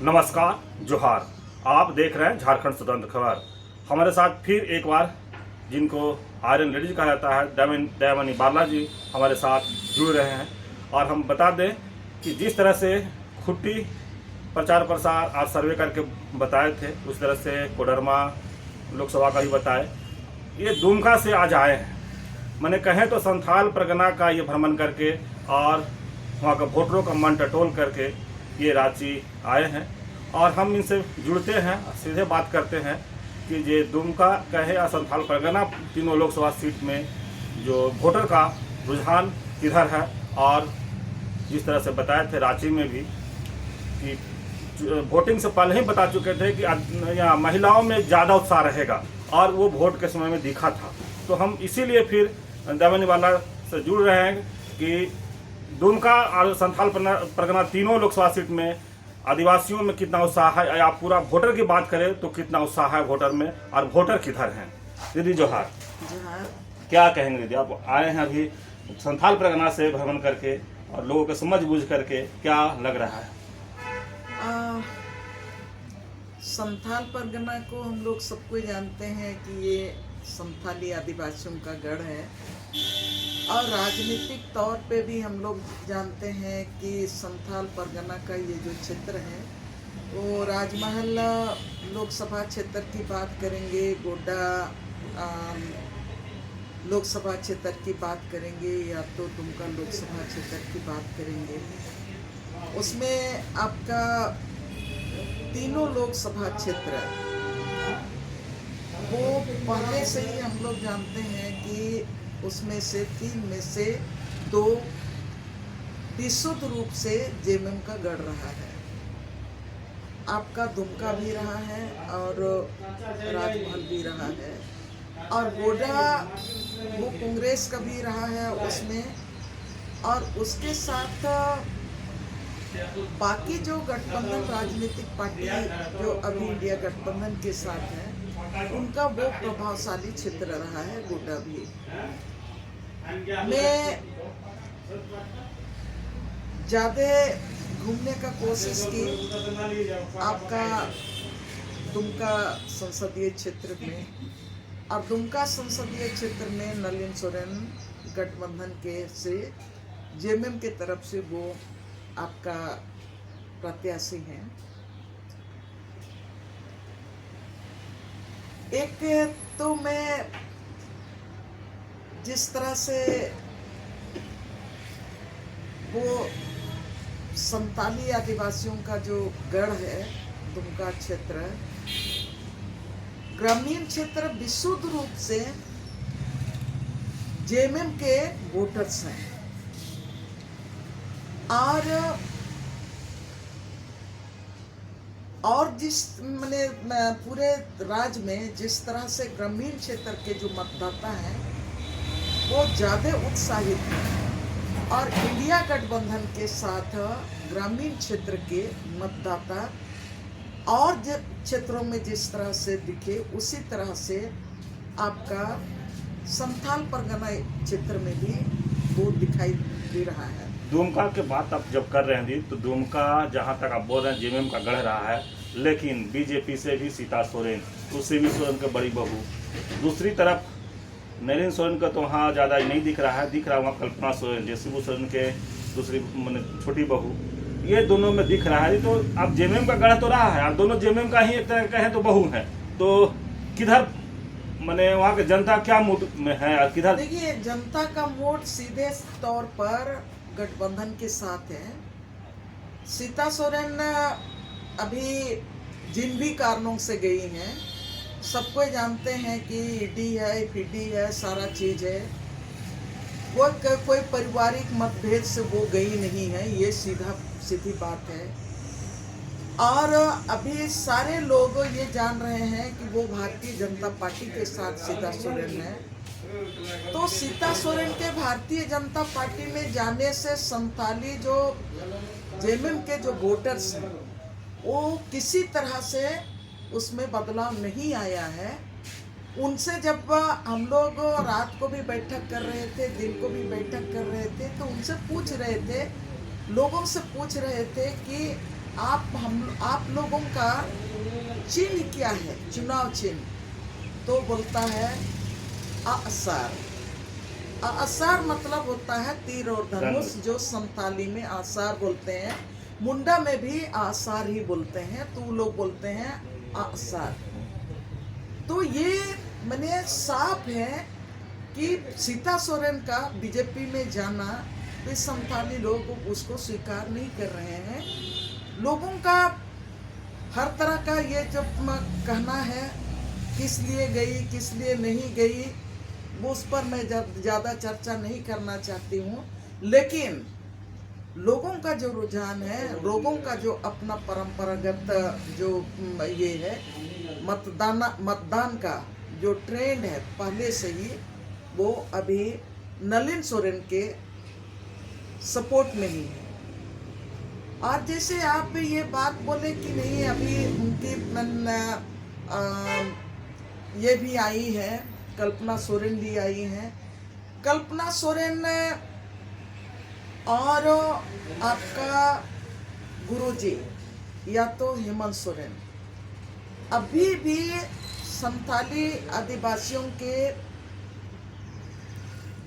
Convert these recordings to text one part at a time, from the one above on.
नमस्कार, जोहार। आप देख रहे हैं झारखंड स्वतंत्र खबर। हमारे साथ फिर एक बार जिनको आयरन लेडीज कहा जाता है, दयामनी बालाजी हमारे साथ जुड़ रहे हैं। और हम बता दें कि जिस तरह से खुट्टी प्रचार प्रसार आज सर्वे करके बताए थे, उस तरह से कोडरमा लोकसभा का भी बताए। ये दुमका से आज आए हैं, मैंने कहें तो संथाल परगना का ये भ्रमण करके और वहाँ का वोटरों का मन टटोल करके ये रांची आए हैं। और हम इनसे जुड़ते हैं, सीधे बात करते हैं कि ये दुमका कहे या संथाल परगना, तीनों लोकसभा सीट में जो वोटर का रुझान किधर है। और जिस तरह से बताए थे रांची में भी कि वोटिंग से पहले ही बता चुके थे कि यहाँ महिलाओं में ज़्यादा उत्साह रहेगा, और वो वोट के समय में दिखा था। तो हम इसीलिए फिर दयामनी बाला से जुड़ रहे हैं कि दुमका और संथाल परगना तीनों लोकसभा सीट में आदिवासियों में कितना उत्साह है, या पूरा वोटर की बात करें तो कितना उत्साह है वोटर में, और वोटर किधर हैं। दीदी जोहार। जोहार। क्या कहेंगे दीदी, आप आए हैं अभी संथाल परगना से भ्रमण करके और लोगों को समझ बूझ करके, क्या लग रहा है? संथाल परगना को हम लोग सबको जानते हैं कि ये संथाली आदिवासियों का गढ़ है, और राजनीतिक तौर पे भी हम लोग जानते हैं कि संथाल परगना का ये जो क्षेत्र है वो राजमहल लोकसभा क्षेत्र की बात करेंगे, गोड्डा लोकसभा क्षेत्र की बात करेंगे, या तो दुमका लोकसभा क्षेत्र की बात करेंगे, उसमें आपका तीनों लोकसभा क्षेत्र वो पहले से ही हम लोग जानते हैं कि उसमें से 3 में से 2 विशुद्ध रूप से जेएमएम का गढ़ रहा है। आपका दुमका भी रहा है और राजमहल भी रहा है, और गोड्डा वो कांग्रेस का भी रहा है उसमें। और उसके साथ बाकी जो गठबंधन राजनीतिक पार्टी जो अभी इंडिया गठबंधन के साथ है, उनका वो प्रभावशाली क्षेत्र रहा है गोड्डा भी। मैं ज़्यादा घूमने का कोशिश की आपका दुमका संसदीय क्षेत्र में, और दुमका संसदीय क्षेत्र में नलिन सोरेन गठबंधन के से जेएमएम के तरफ से वो आपका प्रत्याशी हैं। एक तो मैं जिस तरह से वो संताली आदिवासियों का जो गढ़ है दुमका क्षेत्र, ग्रामीण क्षेत्र विशुद्ध रूप से जेएमएम के वोटर्स हैं। और जिस मैंने पूरे राज्य में जिस तरह से ग्रामीण क्षेत्र के जो मतदाता हैं वो ज़्यादा उत्साहित हैं, और इंडिया गठबंधन के साथ ग्रामीण क्षेत्र के मतदाता और क्षेत्रों में जिस तरह से दिखे, उसी तरह से आपका संथाल परगना क्षेत्र में भी वो दिखाई दे रहा है। दुमका के बात आप जब कर रहे हैं दीदी, तो दुमका जहाँ तक आप बोल रहे हैं जेएमएम का गढ़ रहा है, लेकिन बीजेपी से भी सीता सोरेन, उससे भी सोरेन की बड़ी बहू, दूसरी तरफ नलिन सोरेन का तो वहाँ ज़्यादा नहीं दिख रहा है, दिख रहा है वहाँ कल्पना सोरेन, जैसे सोरेन के दूसरी मैंने छोटी बहू, ये दोनों में दिख रहा है। तो अब जेएमएम का गढ़ तो रहा है, और दोनों जेएमएम का ही एक तरह का है, तो बहू है, तो किधर मैंने वहाँ के जनता क्या मूड में है और किधर? देखिए, जनता का मूड सीधे तौर पर गठबंधन के साथ है। सीता सोरेन अभी जिन भी कारणों से गई हैं, सबको जानते हैं कि ईडी है, पीडी है, सारा चीज़ है, वो कोई पारिवारिक मतभेद से वो गई नहीं है, ये सीधी बात है। और अभी सारे लोग ये जान रहे हैं कि वो भारतीय जनता पार्टी के साथ सीता सोरेन है। तो सीता सोरेन के भारतीय जनता पार्टी में जाने से संथाली जो जेएमएम के जो वोटर्स हैं वो किसी तरह से उसमें बदलाव नहीं आया है। उनसे जब हम लोग रात को भी बैठक कर रहे थे, दिन को भी बैठक कर रहे थे, तो उनसे पूछ रहे थे, लोगों से पूछ रहे थे कि आप लोगों का चिन्ह क्या है, चुनाव चिन्ह? तो बोलता है आसार। आसार मतलब होता है तीर और धनुष, जो संताली में आसार बोलते हैं, मुंडा में भी आसार ही बोलते हैं, तो लोग बोलते हैं आसार। तो ये मैंने साफ है कि सीता सोरेन का बीजेपी में जाना, तो संताली लोग उसको स्वीकार नहीं कर रहे हैं। लोगों का हर तरह का ये जो कहना है, किस लिए गई किस लिए नहीं गई, वो उस पर मैं ज़्यादा चर्चा नहीं करना चाहती हूँ। लेकिन लोगों का जो रुझान है, लोगों का जो अपना परंपरागत जो ये है मतदान का जो ट्रेंड है पहले से ही, वो अभी नलिन सोरेन के सपोर्ट में ही है। और जैसे आप ये बात बोले कि नहीं, अभी उनकी ये भी आई है, कल्पना सोरेन भी आई है। कल्पना सोरेन और आपका गुरुजी या तो हेमंत सोरेन अभी भी संथाली आदिवासियों के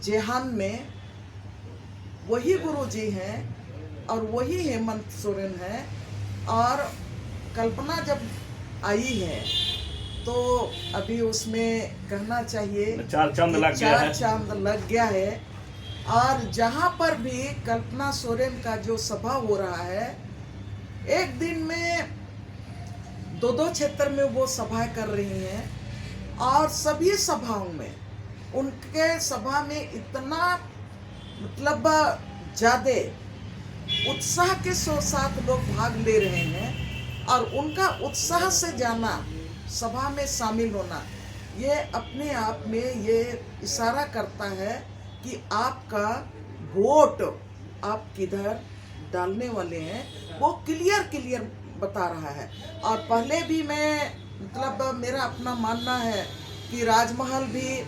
जेहान में वही गुरुजी हैं और वही हेमंत सोरेन है। और कल्पना जब आई है तो अभी उसमें कहना चाहिए चार चांद लग गया है। और जहाँ पर भी कल्पना सोरेन का जो सभा हो रहा है, एक दिन में दो क्षेत्र में वो सभा कर रही हैं, और सभी सभाओं में उनके सभा में इतना मतलब ज़्यादा उत्साह के साथ लोग भाग ले रहे हैं। और उनका उत्साह से जाना, सभा में शामिल होना, ये अपने आप में ये इशारा करता है कि आपका वोट आप किधर डालने वाले हैं, वो क्लियर बता रहा है। और पहले भी मैं मतलब मेरा अपना मानना है कि राजमहल भी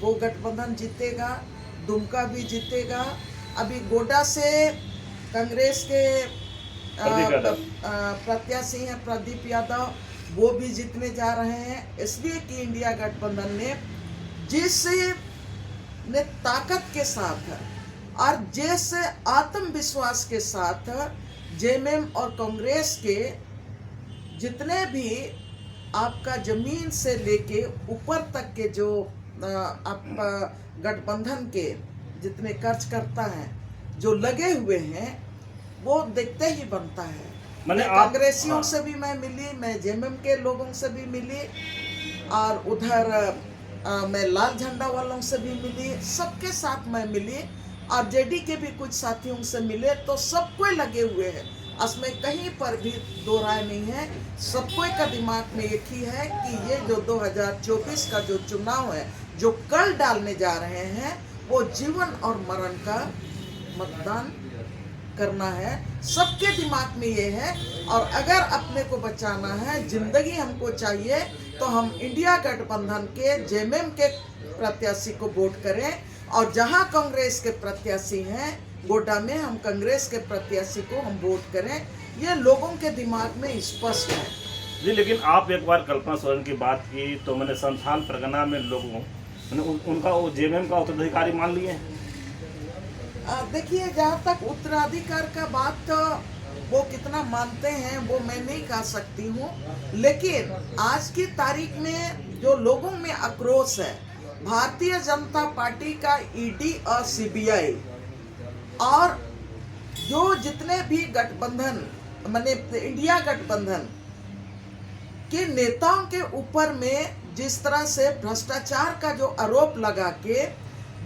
वो गठबंधन जीतेगा, दुमका भी जीतेगा। अभी गोड्डा से कांग्रेस के प्रत्याशी हैं प्रदीप यादव, वो भी जीतने जा रहे हैं। इसलिए कि इंडिया गठबंधन ने जिस ने ताकत के साथ और जैसे आत्मविश्वास के साथ जेएमएम और कांग्रेस के जितने भी आपका जमीन से लेके ऊपर तक के जो आप गठबंधन के जितने कार्यकर्ता हैं जो लगे हुए हैं, वो देखते ही बनता है। मैं कांग्रेसियों से भी मैं मिली, मैं जेएमएम के लोगों से भी मिली, और उधर मैं लाल झंडा वालों से भी मिली, सबके साथ मैं मिली, और जेडी के भी कुछ साथियों से मिले। तो सब कोई लगे हुए हैं, इसमें कहीं पर भी दो राय नहीं है। सबको का दिमाग में एक ही है कि ये जो 2024 का जो चुनाव है, जो कल डालने जा रहे हैं, वो जीवन और मरण का मतदान करना है। सबके दिमाग में ये है। और अगर अपने को बचाना है, जिंदगी हमको चाहिए, तो हम इंडिया गठबंधन के जेएमएम के प्रत्याशी को वोट करें। और जहां कांग्रेस के प्रत्याशी हैं, गोड्डा में हम कांग्रेस के प्रत्याशी को हम वोट करें। ये लोगों के दिमाग में स्पष्ट है जी। लेकिन आप एक बार कल्पना सोरेन की बात की, तो मैंने संथाल परगना में लोगों उनका वो जेएमएम का उत्तराधिकारी मान लिए हैं। देखिए, जहाँ तक उत्तराधिकार का बात, तो वो कितना मानते हैं वो मैं नहीं कह सकती हूँ। लेकिन आज की तारीख में जो लोगों में आक्रोश है, भारतीय जनता पार्टी का ईडी और सीबीआई और जो जितने भी गठबंधन माने इंडिया गठबंधन के नेताओं के ऊपर में जिस तरह से भ्रष्टाचार का जो आरोप लगा के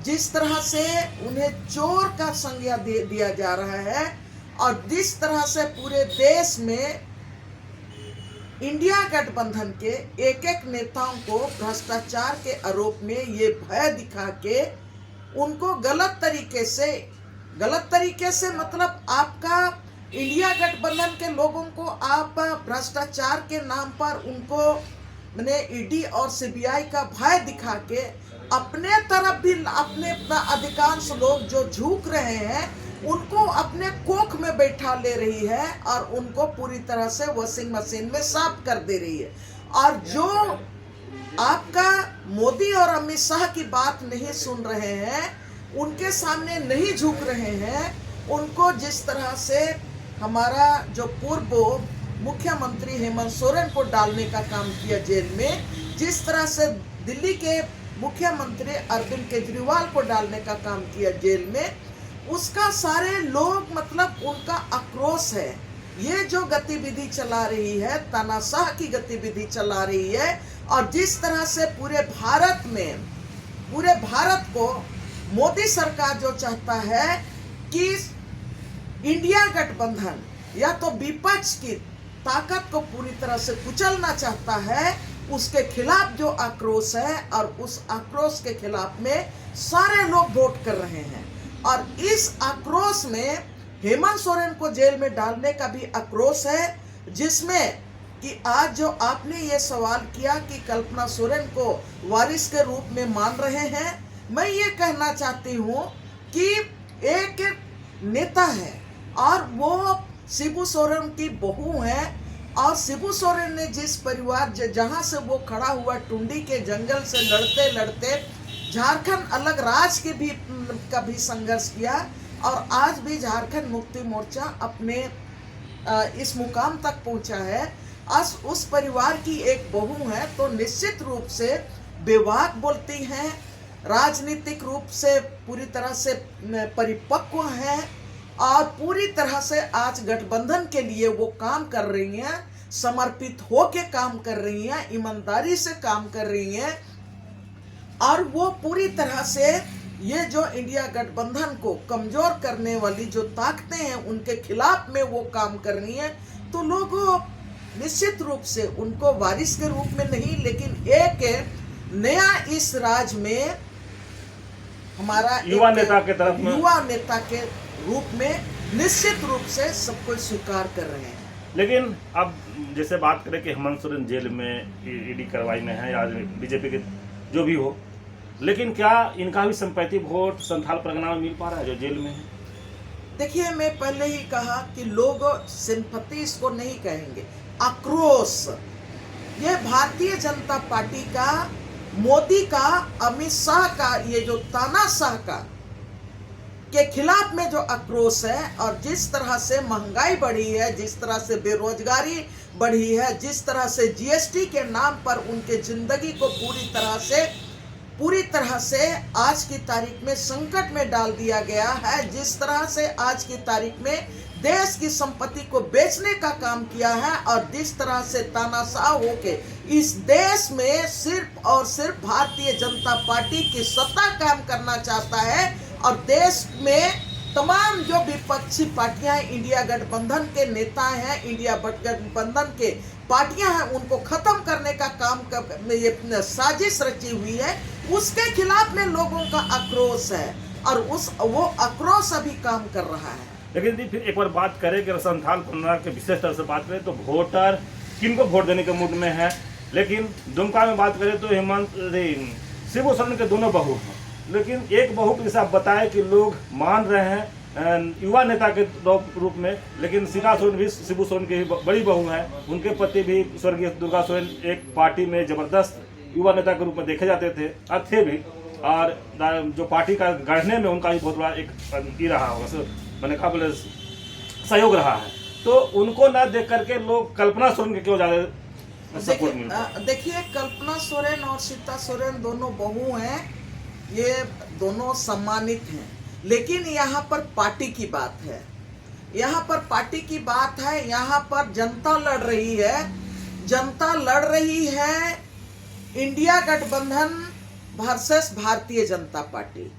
जिस तरह से उन्हें चोर का संज्ञा दिया जा रहा है, और जिस तरह से पूरे देश में इंडिया गठबंधन के एक एक नेताओं को भ्रष्टाचार के आरोप में ये भय दिखा के उनको गलत तरीके से मतलब आपका इंडिया गठबंधन के लोगों को आप भ्रष्टाचार के नाम पर उनको मैंने ईडी और सीबीआई का भय दिखा के अपने तरफ भी अपने अधिकांश लोग जो झुक रहे हैं उनको अपने कोख में बैठा ले रही है और उनको पूरी तरह से वॉशिंग मशीन में साफ कर दे रही है। और जो आपका मोदी और अमित शाह की बात नहीं सुन रहे हैं, उनके सामने नहीं झुक रहे हैं, उनको जिस तरह से हमारा जो पूर्व मुख्यमंत्री हेमंत सोरेन को डालने का काम किया जेल में, जिस तरह से दिल्ली के मुख्यमंत्री अरविंद केजरीवाल को डालने का काम किया जेल में, उसका सारे लोग मतलब उनका आक्रोश है। ये जो गतिविधि चला रही है, तानाशाह की गतिविधि चला रही है, और जिस तरह से पूरे भारत को मोदी सरकार जो चाहता है कि इंडिया गठबंधन या तो विपक्ष की ताकत को पूरी तरह से कुचलना चाहता है, उसके खिलाफ जो आक्रोश है, और उस आक्रोश के खिलाफ में सारे लोग वोट कर रहे हैं। और इस आक्रोश में हेमंत सोरेन को जेल में डालने का भी आक्रोश है, जिसमें कि आज जो आपने ये सवाल किया कि कल्पना सोरेन को वारिस के रूप में मान रहे हैं, मैं ये कहना चाहती हूँ कि एक नेता है और वो शिबू सोरेन की बहू है, और शिबू सोरेन ने जिस परिवार जहाँ से वो खड़ा हुआ टुंडी के जंगल से लड़ते लड़ते झारखंड अलग राज के भी का भी संघर्ष किया, और आज भी झारखंड मुक्ति मोर्चा अपने इस मुकाम तक पहुंचा है। आज उस परिवार की एक बहू है, तो निश्चित रूप से बेबाक बोलती हैं, राजनीतिक रूप से पूरी तरह से परिपक्व हैं, और पूरी तरह से आज गठबंधन के लिए वो काम कर रही हैं, समर्पित होके काम कर रही हैं, ईमानदारी से काम कर रही हैं, और वो पूरी तरह से ये जो इंडिया गठबंधन को कमजोर करने वाली जो ताकतें हैं, उनके खिलाफ में वो काम कर रही हैं। तो लोग निश्चित रूप से उनको वारिस के रूप में नहीं, लेकिन एक नया इस राज में हमारा युवा नेता के तरफ में, युवा नेता के रूप में निश्चित रूप से सब कुछ स्वीकार कर रहे हैं। लेकिन अब जैसे बात करें कि हेमंत सोरेन जेल में ईडी कार्रवाई में है, या बीजेपी के जो भी हो, लेकिन क्या इनका भी संपैती वोट संथाल परगना में मिल पा रहा है जो जेल में है? देखिए, मैं पहले ही कहा कि लोग सिंपैथी इसको नहीं कहेंगे, आक्रोश। ये भारतीय जनता पार्टी का, मोदी का, अमित शाह का, ये जो तानाशाह का के खिलाफ में जो आक्रोश है, और जिस तरह से महंगाई बढ़ी है, जिस तरह से बेरोजगारी बढ़ी है, जिस तरह से जीएसटी के नाम पर उनके जिंदगी को पूरी तरह से आज की तारीख में संकट में डाल दिया गया है, जिस तरह से आज की तारीख में देश की संपत्ति को बेचने का काम किया है, और जिस तरह से तानाशाह होके इस देश में सिर्फ और सिर्फ भारतीय जनता पार्टी की सत्ता कायम करना चाहता है, और देश में तमाम जो विपक्षी पार्टियां हैं, इंडिया गठबंधन के नेता हैं, इंडिया गठबंधन के पार्टियां हैं, उनको खत्म करने का काम ये साजिश रची हुई है, उसके खिलाफ में लोगों का आक्रोश है, और वो आक्रोश अभी काम कर रहा है। लेकिन दी, फिर एक बार बात करें कि संथाल परगना के विशेष तरह से बात करें तो वोटर किनको वोट देने के मूड में है, लेकिन दुमका में बात करें तो शिबू सोरेन के दोनों बहू हैं, लेकिन एक बहू को जैसे आप बताएं कि लोग मान रहे हैं युवा नेता के रूप में, लेकिन सीता सोरेन भी शिबू सोरेन की बड़ी बहू हैं, उनके पति भी स्वर्गीय दुर्गा सोरेन एक पार्टी में जबरदस्त युवा नेता के रूप में देखे जाते थे और थे भी, और जो पार्टी का गढ़ने में उनका भी बहुत बड़ा एक ये रहा होगा, मैंने कहा बोले सहयोग रहा है। तो उनको न देख करके लोग कल्पना सोरेन के क्यों ज्यादा सपोर्ट मिलता है? देखिए, कल्पना सोरेन और सीता सोरेन दोनों बहू हैं, ये दोनों सम्मानित हैं, लेकिन यहाँ पर पार्टी की बात है, यहाँ पर पार्टी की बात है, यहाँ पर जनता लड़ रही है, जनता लड़ रही है इंडिया गठबंधन वर्सेस भारतीय जनता पार्टी।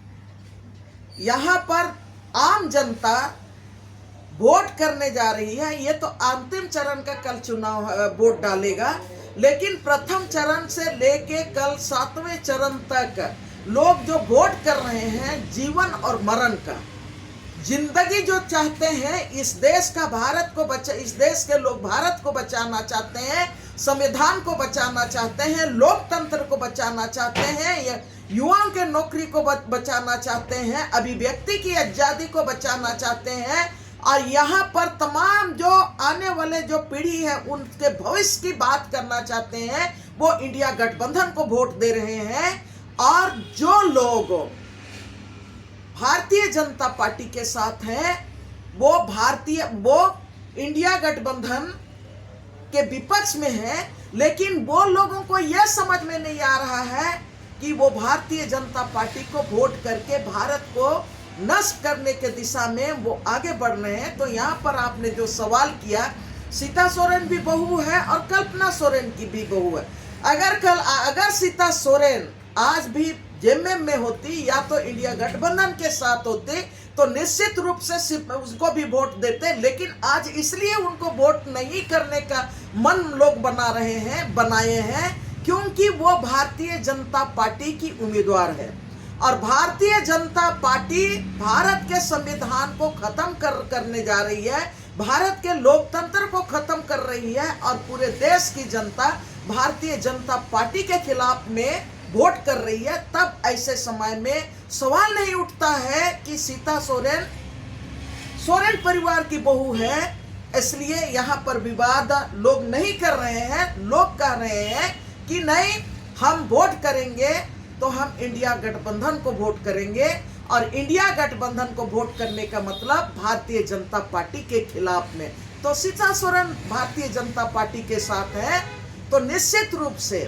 यहाँ पर आम जनता वोट करने जा रही है। ये तो अंतिम चरण का कल चुनाव वोट डालेगा, लेकिन प्रथम चरण से लेके कल 7वें चरण तक लोग जो वोट कर रहे हैं जीवन और मरण का, जिंदगी जो चाहते हैं, इस देश का भारत को इस देश के लोग भारत को बचाना चाहते हैं, संविधान को बचाना चाहते हैं, लोकतंत्र को बचाना चाहते हैं, युवाओं के नौकरी को बचाना चाहते हैं, अभिव्यक्ति की आजादी को बचाना चाहते हैं, और यहाँ पर तमाम जो आने वाले जो पीढ़ी है उनके भविष्य की बात करना चाहते हैं, वो इंडिया गठबंधन को वोट दे रहे हैं। और जो लोग भारतीय जनता पार्टी के साथ हैं वो इंडिया गठबंधन के विपक्ष में है, लेकिन वो लोगों को यह समझ में नहीं आ रहा है कि वो भारतीय जनता पार्टी को वोट करके भारत को नष्ट करने के दिशा में वो आगे बढ़ रहे हैं। तो यहाँ पर आपने जो सवाल किया, सीता सोरेन भी बहू है और कल्पना सोरेन की भी बहू है। अगर सीता सोरेन आज भी जेएमएम में होती या तो इंडिया गठबंधन के साथ होते तो निश्चित रूप से उसको भी वोट देते, लेकिन आज इसलिए उनको वोट नहीं करने का मन लोग बनाए हैं क्योंकि वो भारतीय जनता पार्टी की उम्मीदवार है, और भारतीय जनता पार्टी भारत के संविधान को खत्म करने जा रही है, भारत के लोकतंत्र को खत्म कर रही है, और पूरे देश की जनता भारतीय जनता पार्टी के खिलाफ में वोट कर रही है। तब ऐसे समय में सवाल नहीं उठता है कि सीता सोरेन परिवार की बहू है, इसलिए यहाँ पर विवाद लोग नहीं कर रहे हैं। लोग कह रहे हैं कि नहीं, हम वोट करेंगे तो हम इंडिया गठबंधन को वोट करेंगे, और इंडिया गठबंधन को वोट करने का मतलब भारतीय जनता पार्टी के खिलाफ में। तो सीता सोरेन भारतीय जनता पार्टी के साथ है, तो निश्चित रूप से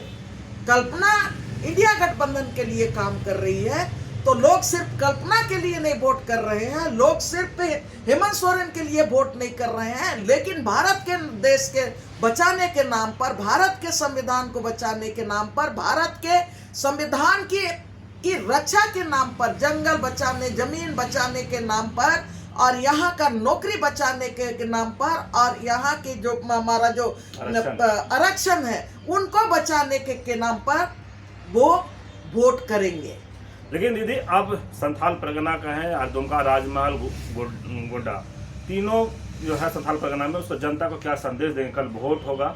कल्पना इंडिया गठबंधन के लिए काम कर रही है। तो लोग सिर्फ कल्पना के लिए नहीं वोट कर रहे हैं, लोग सिर्फ हेमंत सोरेन के लिए वोट नहीं कर रहे हैं, लेकिन भारत के देश के बचाने के नाम पर, भारत के संविधान को बचाने के नाम पर, भारत के संविधान की रक्षा के नाम पर, जंगल बचाने, जमीन बचाने के नाम पर, और यहाँ का नौकरी बचाने के नाम पर, और यहाँ की जो हमारा जो आरक्षण है उनको बचाने के नाम पर वो वोट करेंगे। लेकिन दीदी, अब संथाल परगना का है और दुमका, राजमहल, गोड्डा, तीनों जो है संथाल परगना में, उसको जनता को क्या संदेश देंगे? कल वोट होगा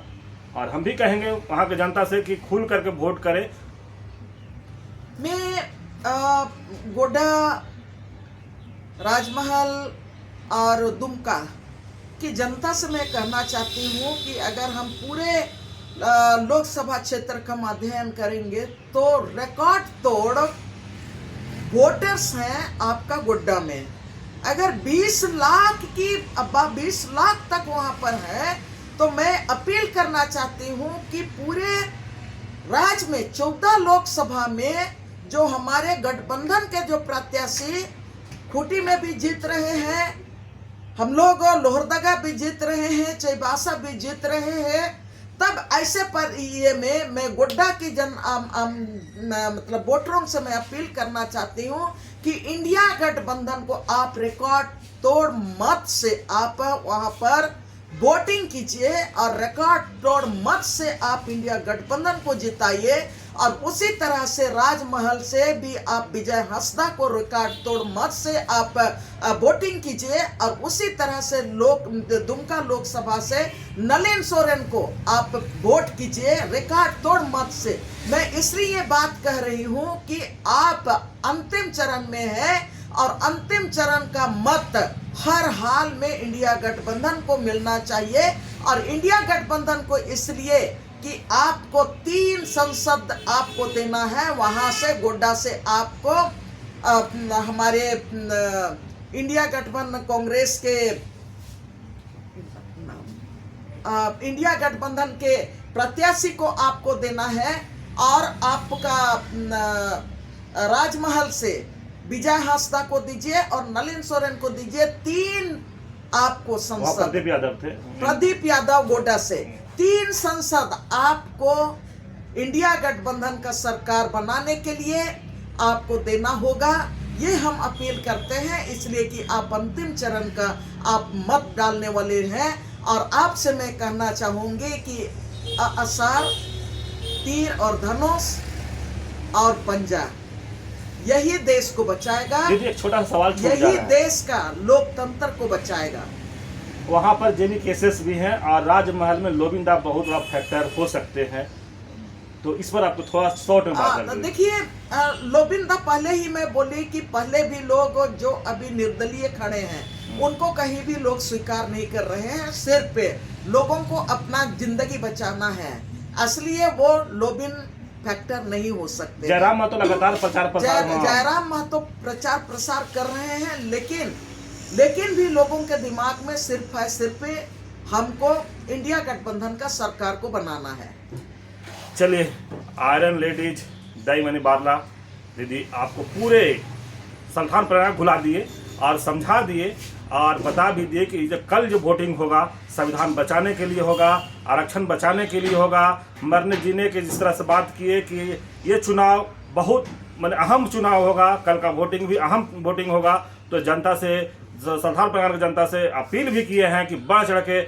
और हम भी कहेंगे वहाँ की जनता से कि खुल करके वोट करें। मैं गोड्डा, राजमहल और दुमका की जनता से मैं कहना चाहती हूँ कि अगर हम पूरे लोकसभा क्षेत्र का अध्ययन करेंगे तो रिकॉर्ड तोड़ वोटर्स हैं आपका गोड्डा में। अगर 20 लाख तक वहां पर है, तो मैं अपील करना चाहती हूं कि पूरे राज्य में 14 लोकसभा में जो हमारे गठबंधन के जो प्रत्याशी खूंटी में भी जीत रहे हैं, हम लोग लोहरदगा भी जीत रहे हैं, चाईबासा भी जीत रहे हैं, तब ऐसे पर ये मैं गोड्डा की मतलब वोटरों से मैं अपील करना चाहती हूँ कि इंडिया गठबंधन को आप रिकॉर्ड तोड़ मत से आप वहां पर वोटिंग कीजिए, और रिकॉर्ड तोड़ मत से आप इंडिया गठबंधन को जिताइए, और उसी तरह से राजमहल से भी आप विजय हंसदा को रिकॉर्ड तोड़ मत से आप वोटिंग कीजिए, और उसी तरह से दुमका लोकसभा से नलिन सोरेन को आप वोट कीजिए रिकॉर्ड तोड़ मत से। मैं इसलिए ये बात कह रही हूँ कि आप अंतिम चरण में है, और अंतिम चरण का मत हर हाल में इंडिया गठबंधन को मिलना चाहिए, और इंडिया गठबंधन को इसलिए कि आपको 3 संसद आपको देना है, वहां से गोड्डा से आपको हमारे इंडिया गठबंधन कांग्रेस के इंडिया गठबंधन के प्रत्याशी को आपको देना है, और आपका राजमहल से विजय हंसदा को दीजिए और नलिन सोरेन को दीजिए। 3 आपको संसद, प्रदीप यादव गोड्डा से 3 संसद आपको इंडिया गठबंधन का सरकार बनाने के लिए आपको देना होगा। ये हम अपील करते हैं, इसलिए कि आप अंतिम चरण का आप मत डालने वाले हैं, और आपसे मैं कहना चाहूंगी कि आसार, तीर और धनुष और पंजा यही देश को बचाएगा। एक छोटा सवाल यही देश का लोकतंत्र को बचाएगा। वहाँ पर जेनी केसेस भी हैं, और राजमहल में लोबिंदा बहुत बड़ा फैक्टर हो सकते हैं। तो इस पर आपको थोड़ा शॉर्ट में बात करनी है। देखिए, लोबिंदा पहले ही मैं बोली कि पहले भी लोग जो अभी निर्दलीय खड़े हैं उनको कहीं भी लोग स्वीकार नहीं कर रहे हैं। सिर पे लोगों को अपना जिंदगी बचाना है, इसलिए वो लोबिन फैक्टर नहीं हो सकते। जयराम महतो लगातार प्रचार प्रसार जयराम महतो प्रचार प्रसार कर रहे हैं, लेकिन भी लोगों के दिमाग में सिर्फ है, सिर्फ हमको इंडिया गठबंधन का सरकार को बनाना है। चलिए, आयरन लेडीज दयामणि बारला दीदी आपको पूरे संस्थान प्रणाली घुला दिए और समझा दिए और बता भी दिए कि जब कल जो वोटिंग होगा संविधान बचाने के लिए होगा, आरक्षण बचाने के लिए होगा, मरने जीने के जिस तरह से बात किए कि ये चुनाव बहुत अहम चुनाव होगा, कल का वोटिंग भी अहम वोटिंग होगा। तो जनता से, संस्थान प्रकार की जनता से अपील भी किए हैं कि बढ़ चढ़ के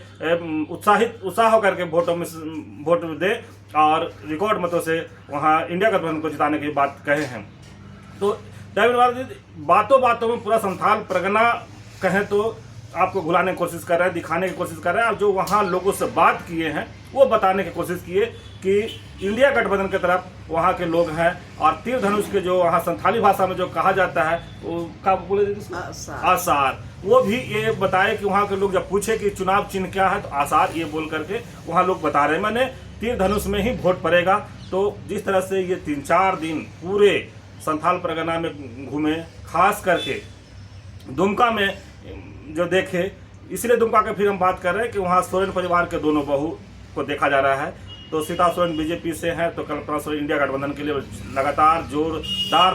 उत्साह होकर के वोट दे और रिकॉर्ड मतों से वहाँ इंडिया गठबंधन को जिताने की बात कहे हैं। तो बातों बातों में पूरा संथाल परगना कहें तो आपको घुलाने की कोशिश कर रहे हैं, दिखाने की कोशिश कर रहे हैं, और जो वहाँ लोगों से बात किए हैं वो बताने की कोशिश किए कि इंडिया गठबंधन की तरफ वहाँ के लोग हैं। और तीर धनुष के जो वहाँ संथाली भाषा में जो कहा जाता है वो क्या बोले, आसार, वो भी ये बताए कि वहाँ के लोग जब पूछे कि चुनाव चिन्ह क्या है तो आसार ये बोल करके वहाँ लोग बता रहे हैं, मैंने तीर धनुष में ही वोट पड़ेगा। तो जिस तरह से ये 3-4 दिन पूरे संथाल परगना में घूमे, खास करके दुमका में जो देखे, इसलिए दुमका के फिर हम बात कर रहे हैं कि वहाँ सोरेन परिवार के दोनों बहू को देखा जा रहा है। तो सीता सोरेन बीजेपी से हैं, तो कल्पना सोरेन इंडिया गठबंधन के लिए लगातार जोरदार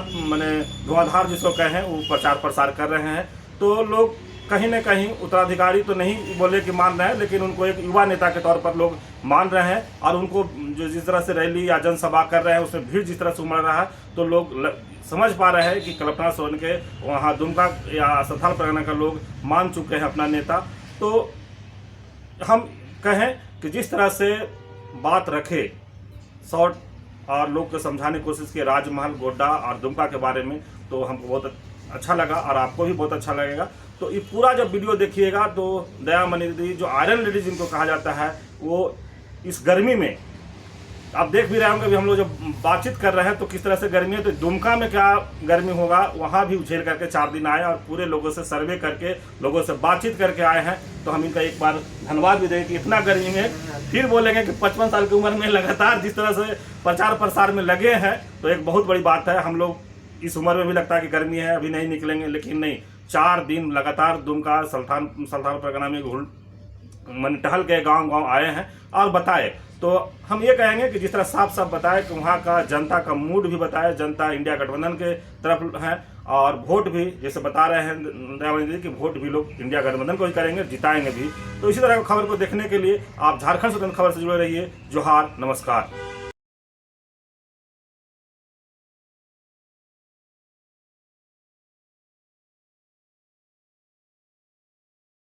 धुआंधार जिसको कहें वो प्रचार प्रसार कर रहे हैं। तो लोग कहीं न कहीं उत्तराधिकारी तो नहीं बोले कि मान रहे हैं, लेकिन उनको एक युवा नेता के तौर पर लोग मान रहे हैं। और उनको जो जिस तरह से रैली या जनसभा कर रहे हैं उसमें भीड़ जिस तरह से उमड़ रहा है, तो लोग समझ पा रहे हैं कि कल्पना सोरेन के वहाँ दुमका या संथाल परगना का लोग मान चुके हैं अपना नेता। तो हम कहें कि जिस तरह से बात रखे शॉर्ट और लोग को समझाने की कोशिश की राजमहल, गोड्डा और दुमका के बारे में, तो हमको बहुत अच्छा लगा और आपको भी बहुत अच्छा लगेगा। तो ये पूरा जब वीडियो देखिएगा तो दयामणि दीदी जो आयरन लेडीज जिनको कहा जाता है, वो इस गर्मी में आप देख भी रहे होंगे, अभी हम लोग जब बातचीत कर रहे हैं तो किस तरह से गर्मी है। तो दुमका में क्या गर्मी होगा, वहाँ भी उछेल करके 4 दिन आए और पूरे लोगों से सर्वे करके, लोगों से बातचीत करके आए हैं। तो हम इनका एक बार धन्यवाद भी दें कि इतना गर्मी में फिर बोलेंगे कि 55 साल की उम्र में लगातार जिस तरह से प्रचार प्रसार में लगे हैं, तो एक बहुत बड़ी बात है। हम लोग इस उम्र में भी लगता है कि गर्मी है, अभी नहीं निकलेंगे, लेकिन नहीं, 4 दिन लगातार दुमका संथाल परगना में टहल के गांव आए हैं और बताए। तो हम ये कहेंगे कि जिस तरह साफ साफ बताए कि वहाँ का जनता का मूड भी बताए, जनता इंडिया गठबंधन के तरफ है और वोट भी जैसे बता रहे हैं दयामणि जी कि वोट भी लोग इंडिया गठबंधन को ही करेंगे, जिताएंगे भी। तो इसी तरह की खबर को देखने के लिए आप झारखंड स्वतंत्र खबर से जुड़े रहिए। जोहार, नमस्कार।